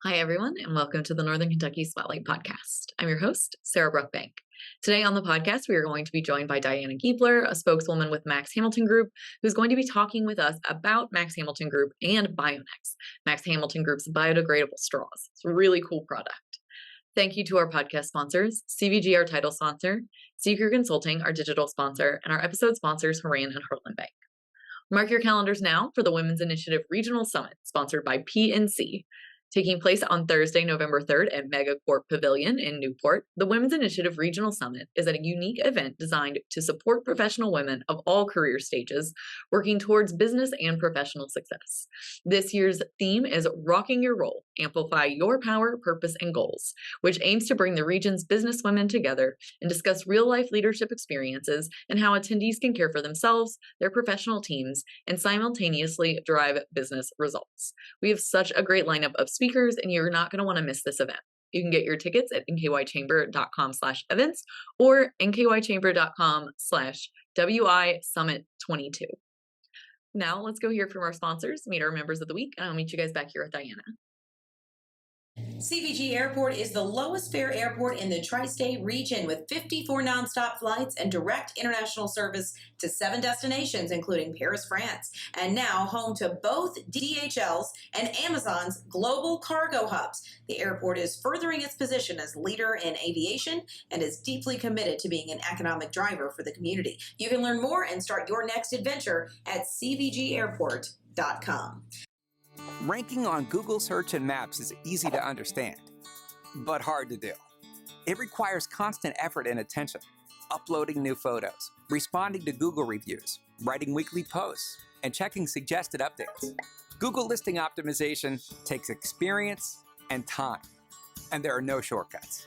Hi, everyone, and welcome to the Northern Kentucky Spotlight Podcast. I'm your host, Sarah Brookbank. Today on the podcast, we are going to be joined by Giebler, a spokeswoman with Max Hamilton Group, who's going to be talking with us about Max Hamilton Group and Bionex, Max Hamilton Group's biodegradable straws. It's a really cool product. Thank you to our podcast sponsors, CVG, our title sponsor, Seeker Consulting, our digital sponsor, and our episode sponsors, Horan and Heartland Bank. Mark your calendars now for the Women's Initiative Regional Summit, sponsored by PNC. Taking place on Thursday, November 3rd at Megacorp Pavilion in Newport, the Women's Initiative Regional Summit is a unique event designed to support professional women of all career stages working towards business and professional success. This year's theme is Rocking Your Role, Amplify Your Power, Purpose, and Goals, which aims to bring the region's businesswomen together and discuss real-life leadership experiences and how attendees can care for themselves, their professional teams, and simultaneously drive business results. We have such a great lineup of speakers, and you're not going to want to miss this event. You can get your tickets at nkychamber.com/events or nkychamber.com/WI Summit 22. Now let's go hear from our sponsors, meet our members of the week, and I'll meet you guys back here with Diana. CVG Airport is the lowest fare airport in the tri-state region with 54 nonstop flights and direct international service to 7 destinations, including Paris, France, and now home to both DHL's and Amazon's global cargo hubs. The airport is furthering its position as leader in aviation and is deeply committed to being an economic driver for the community. You can learn more and start your next adventure at cvgairport.com. Ranking on Google Search and Maps is easy to understand, but hard to do. It requires constant effort and attention, uploading new photos, responding to Google reviews, writing weekly posts, and checking suggested updates. Google listing optimization takes experience and time, and there are no shortcuts.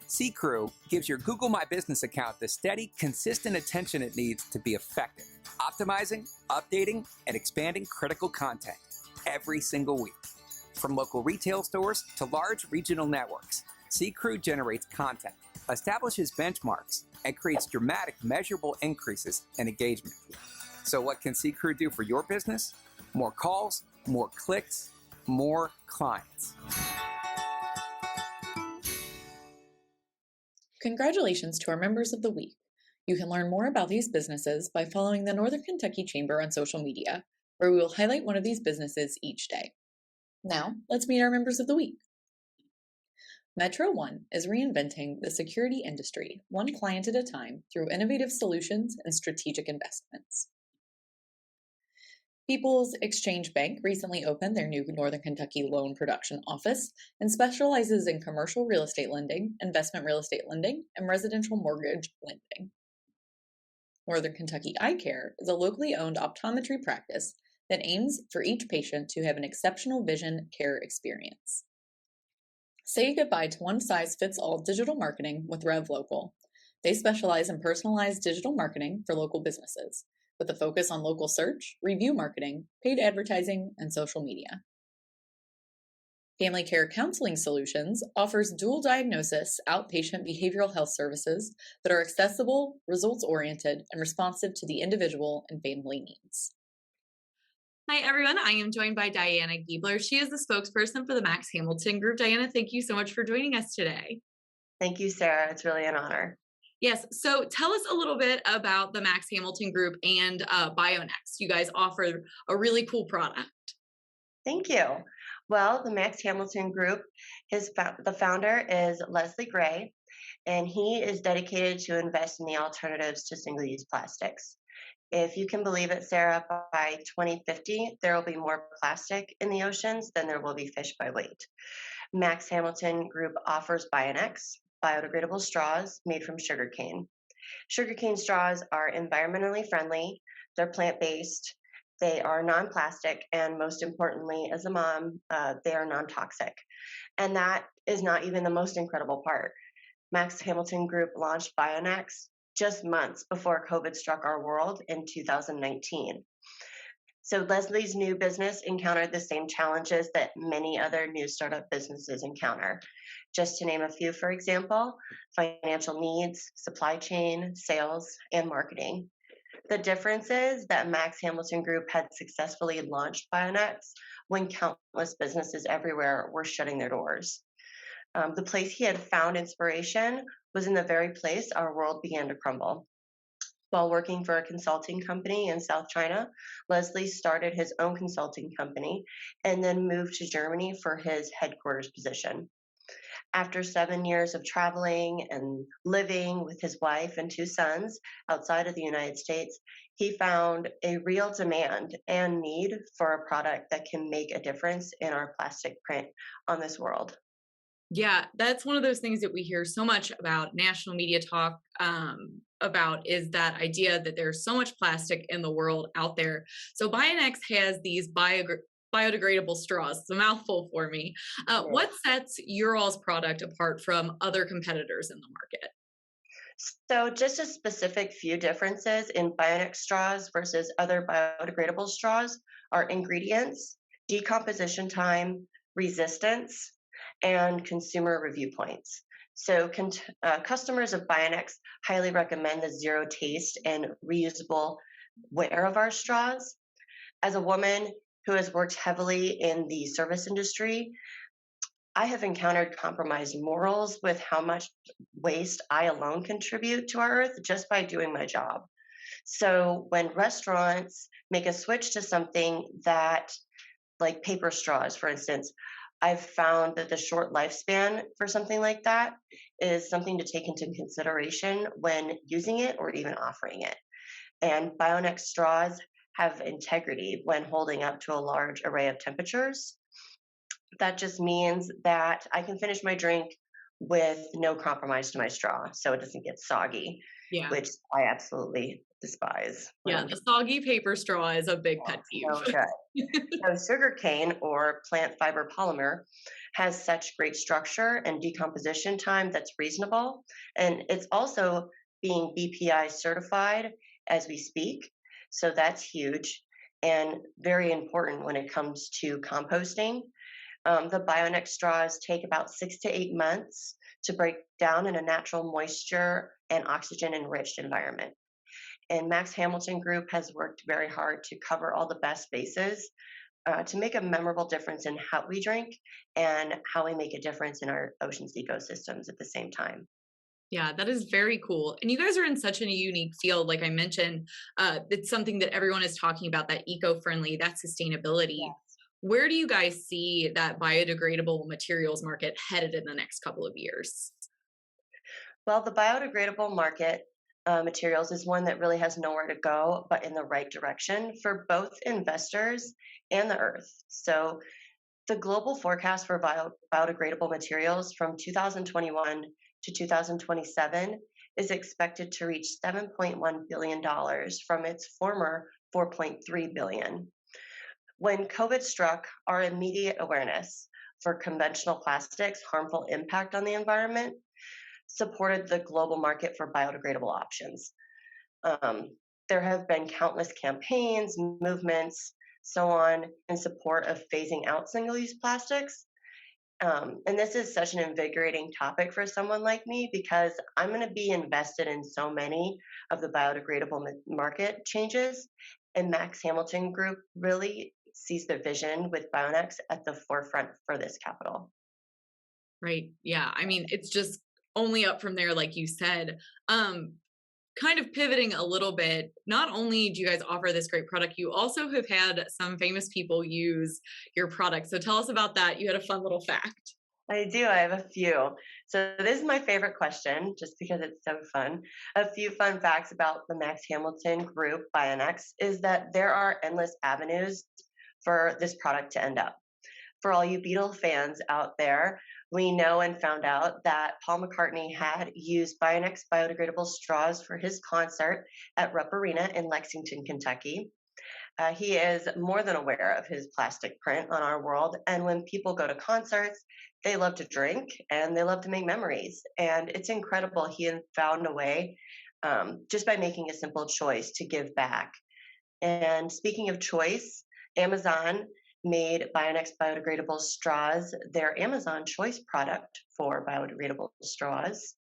C-Crew gives your Google My Business account the steady, consistent attention it needs to be effective, optimizing, updating, and expanding critical content every single week. From local retail stores to large regional networks, C-Crew generates content, establishes benchmarks, and creates dramatic, measurable increases in engagement. So what can C-Crew do for your business? More calls, more clicks, more clients. Congratulations to our members of the week. You can learn more about these businesses by following the Northern Kentucky Chamber on social media, where we will highlight one of these businesses each day. Now, let's meet our members of the week. Metro One is reinventing the security industry one client at a time through innovative solutions and strategic investments. People's Exchange Bank recently opened their new Northern Kentucky loan production office and specializes in commercial real estate lending, investment real estate lending, and residential mortgage lending. Northern Kentucky Eye Care is a locally owned optometry practice that aims for each patient to have an exceptional vision care experience. Say goodbye to one-size-fits-all digital marketing with RevLocal. They specialize in personalized digital marketing for local businesses, with a focus on local search, review marketing, paid advertising, and social media. Family Care Counseling Solutions offers dual diagnosis outpatient behavioral health services that are accessible, results-oriented, and responsive to the individual and family needs. Hi, everyone. I am joined by Diana Giebler. She is the spokesperson for the Max Hamilton Group. Diana, thank you so much for joining us today. Thank you, Sarah. It's really an honor. Yes. So tell us a little bit about the Max Hamilton Group and Bionex. You guys offer a really cool product. Thank you. Well, the Max Hamilton Group, the founder is Leslie Gray, and he is dedicated to invest in the alternatives to single-use plastics. If you can believe it, Sarah, by 2050, there will be more plastic in the oceans than there will be fish by weight. Max Hamilton Group offers Bionex, biodegradable straws made from sugarcane. Sugarcane straws are environmentally friendly, they're plant-based, they are non-plastic, and most importantly, as a mom, they are non-toxic. And that is not even the most incredible part. Max Hamilton Group launched Bionex just months before COVID struck our world in 2019. So Leslie's new business encountered the same challenges that many other new startup businesses encounter. Just to name a few, for example, financial needs, supply chain, sales, and marketing. The difference is that Max Hamilton Group had successfully launched Bionex when countless businesses everywhere were shutting their doors. The place he had found inspiration was in the very place our world began to crumble. While working for a consulting company in South China, Leslie started his own consulting company and then moved to Germany for his headquarters position. After 7 years of traveling and living with his wife and 2 sons outside of the United States, he found a real demand and need for a product that can make a difference in our plastic print on this world. Yeah, that's one of those things that we hear so much about national media talk about is that idea that there's so much plastic in the world out there. So Bionex has these biodegradable straws. It's a mouthful for me. What sets your all's product apart from other competitors in the market? So, just a specific few differences in Bionic straws versus other biodegradable straws are ingredients, decomposition time, resistance, and consumer review points. So, customers of Bionex highly recommend the zero taste and reusable wear of our straws. As a woman who has worked heavily in the service industry, I have encountered compromised morals with how much waste I alone contribute to our earth just by doing my job. So when restaurants make a switch to something that, like paper straws, for instance, I've found that the short lifespan for something like that is something to take into consideration when using it or even offering it. And Bionex straws have integrity when holding up to a large array of temperatures. That just means that I can finish my drink with no compromise to my straw, so it doesn't get soggy, Yeah. which I absolutely despise. Yeah, the soggy paper straw is a big pet peeve. No good. So sugarcane or plant fiber polymer has such great structure and decomposition time that's reasonable, and it's also being BPI certified as we speak, so that's huge and very important when it comes to composting. The Bionex straws take about 6 to 8 months to break down in a natural moisture and oxygen enriched environment. And Max Hamilton Group has worked very hard to cover all the best bases to make a memorable difference in how we drink and how we make a difference in our ocean's ecosystems at the same time. Yeah, that is very cool. And you guys are in such a unique field. Like I mentioned, it's something that everyone is talking about, that eco-friendly, that sustainability. Yeah. Where do you guys see that biodegradable materials market headed in the next couple of years? Well, the biodegradable market materials is one that really has nowhere to go but in the right direction for both investors and the earth. So, the global forecast for biodegradable materials from 2021 to 2027 is expected to reach $7.1 billion from its former $4.3 billion. When COVID struck, our immediate awareness for conventional plastics' harmful impact on the environment supported the global market for biodegradable options. There have been countless campaigns, movements, so on, in support of phasing out single-use plastics. And this is such an invigorating topic for someone like me because I'm going to be invested in so many of the biodegradable market changes. And Max Hamilton Group really sees the vision with Bionex at the forefront for this capital. Right. Yeah. I mean, it's just only up from there, like you said. Kind of pivoting a little bit, not only do you guys offer this great product, you also have had some famous people use your product. So tell us about that. You had a fun little fact. I do. I have a few. So this is my favorite question, just because it's so fun. A few fun facts about the Max Hamilton Group Bionex is that there are endless avenues for this product to end up. For all you Beatle fans out there, we know and found out that Paul McCartney had used Bionex biodegradable straws for his concert at Rupp Arena in Lexington, Kentucky. He is more than aware of his plastic print on our world, and when people go to concerts, they love to drink and they love to make memories. And it's incredible he found a way just by making a simple choice to give back. And speaking of choice, Amazon made Bionex biodegradable straws their Amazon Choice product for biodegradable straws.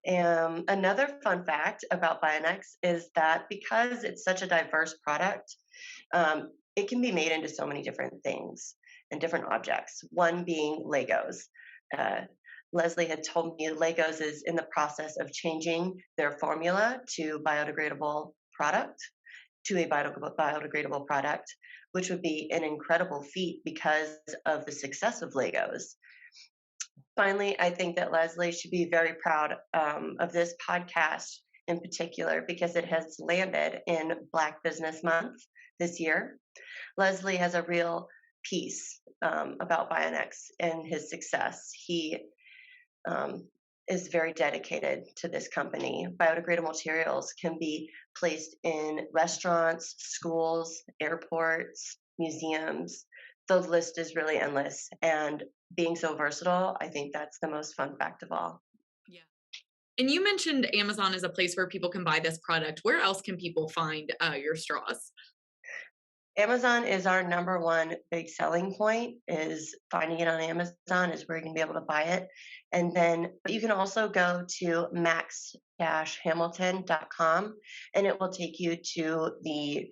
Another fun fact about Bionex is that because it's such a diverse product, it can be made into so many different things and different objects. One being Legos. Leslie had told me Legos is in the process of changing their formula to a biodegradable product, which would be an incredible feat because of the success of Legos. Finally, I think that Leslie should be very proud of this podcast in particular because it has landed in Black Business Month this year. Leslie has a real piece about Bionex and his success. He is very dedicated to this company. Biodegradable materials can be placed in restaurants, schools, airports, museums. The list is really endless. And being so versatile, I think that's the most fun fact of all. Yeah. And you mentioned Amazon is a place where people can buy this product. Where else can people find your straws? Amazon is our number one big selling point, is finding it on Amazon is where you can be able to buy it. And then you can also go to max-hamilton.com and it will take you to the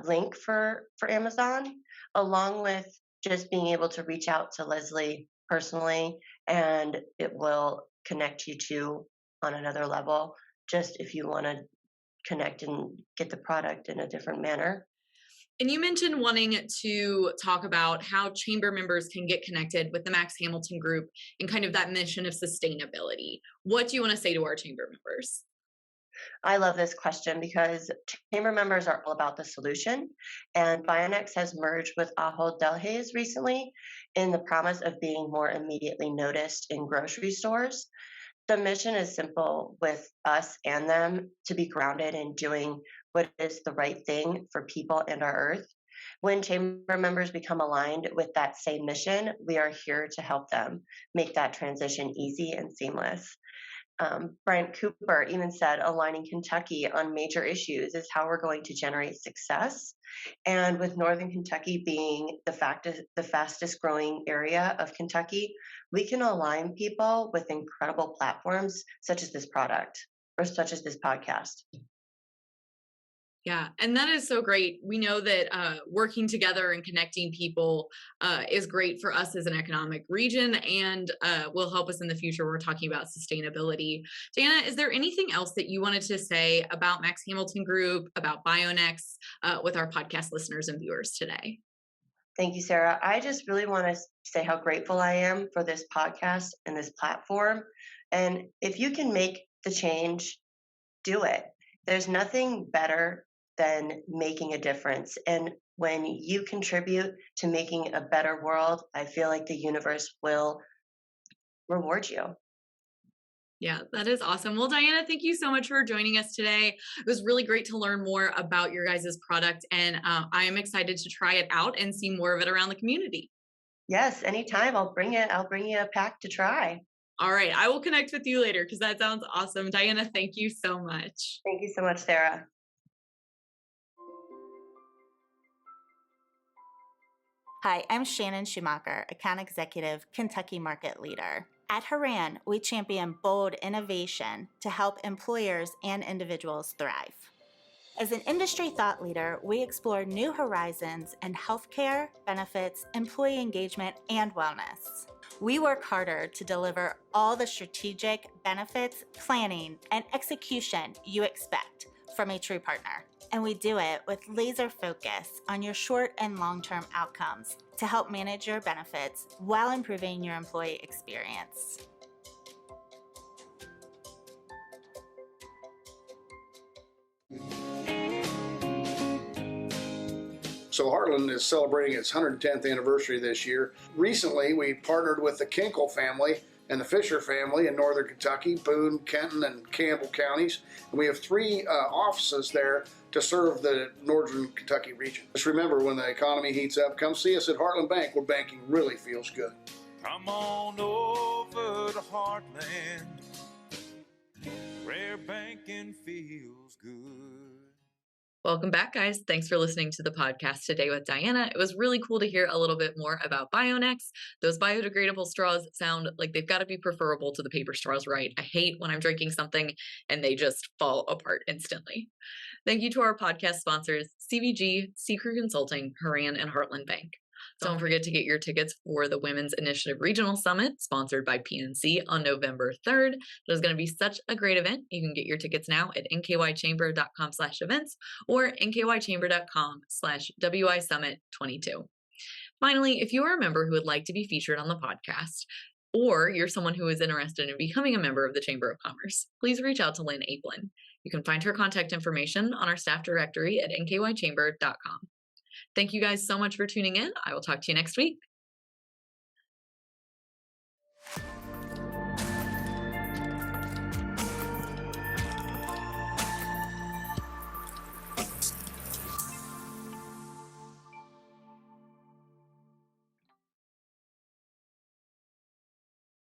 link for Amazon, along with just being able to reach out to Leslie personally, and it will connect you to on another level, just if you want to connect and get the product in a different manner. And you mentioned wanting to talk about how chamber members can get connected with the Max Hamilton Group and kind of that mission of sustainability. What do you want to say to our chamber members? I love this question because chamber members are all about the solution, and Bionex has merged with Ahold Delhaize recently in the promise of being more immediately noticed in grocery stores. The mission is simple with us and them to be grounded in doing what is the right thing for people and our earth. When chamber members become aligned with that same mission, we are here to help them make that transition easy and seamless. Bryant Cooper even said aligning Kentucky on major issues is how we're going to generate success. And with Northern Kentucky being the fastest growing area of Kentucky, we can align people with incredible platforms such as this product or such as this podcast. Yeah, and that is so great. We know that working together and connecting people is great for us as an economic region and will help us in the future. We're talking about sustainability. Diana, is there anything else that you wanted to say about Max Hamilton Group, about Bionex, with our podcast listeners and viewers today? Thank you, Sarah. I just really want to say how grateful I am for this podcast and this platform. And if you can make the change, do it. There's nothing better than making a difference. And when you contribute to making a better world, I feel like the universe will reward you. Yeah, that is awesome. Well, Diana, thank you so much for joining us today. It was really great to learn more about your guys' product, and I am excited to try it out and see more of it around the community. Yes, anytime. I'll bring it. I'll bring you a pack to try. All right, I will connect with you later because that sounds awesome. Diana, thank you so much. Thank you so much, Sarah. Hi, I'm Shannon Schumacher, Account Executive, Kentucky Market Leader. At Haran, we champion bold innovation to help employers and individuals thrive. As an industry thought leader, we explore new horizons in healthcare, benefits, employee engagement, and wellness. We work harder to deliver all the strategic benefits, planning, and execution you expect from a true partner. And we do it with laser focus on your short and long-term outcomes to help manage your benefits while improving your employee experience. So Heartland is celebrating its 110th anniversary this year. Recently, we partnered with the Kinkle family and the Fisher family in northern Kentucky, Boone, Kenton, and Campbell counties. And we have 3 offices there to serve the northern Kentucky region. Just remember, when the economy heats up, come see us at Heartland Bank, where banking really feels good. Come on over to Heartland, where banking feels good. Welcome back, guys. Thanks for listening to the podcast today with Diana. It was really cool to hear a little bit more about Bionex. Those biodegradable straws sound like they've got to be preferable to the paper straws, right? I hate when I'm drinking something and they just fall apart instantly. Thank you to our podcast sponsors, CVG, Crew Consulting, Haran, and Heartland Bank. Don't forget to get your tickets for the Women's Initiative Regional Summit, sponsored by PNC, on November 3rd. There's going to be such a great event. You can get your tickets now at nkychamber.com/events or nkychamber.com/WISummit22. Finally, if you are a member who would like to be featured on the podcast, or you're someone who is interested in becoming a member of the Chamber of Commerce, please reach out to Lynn Aplin. You can find her contact information on our staff directory at nkychamber.com. Thank you guys so much for tuning in. I will talk to you next week.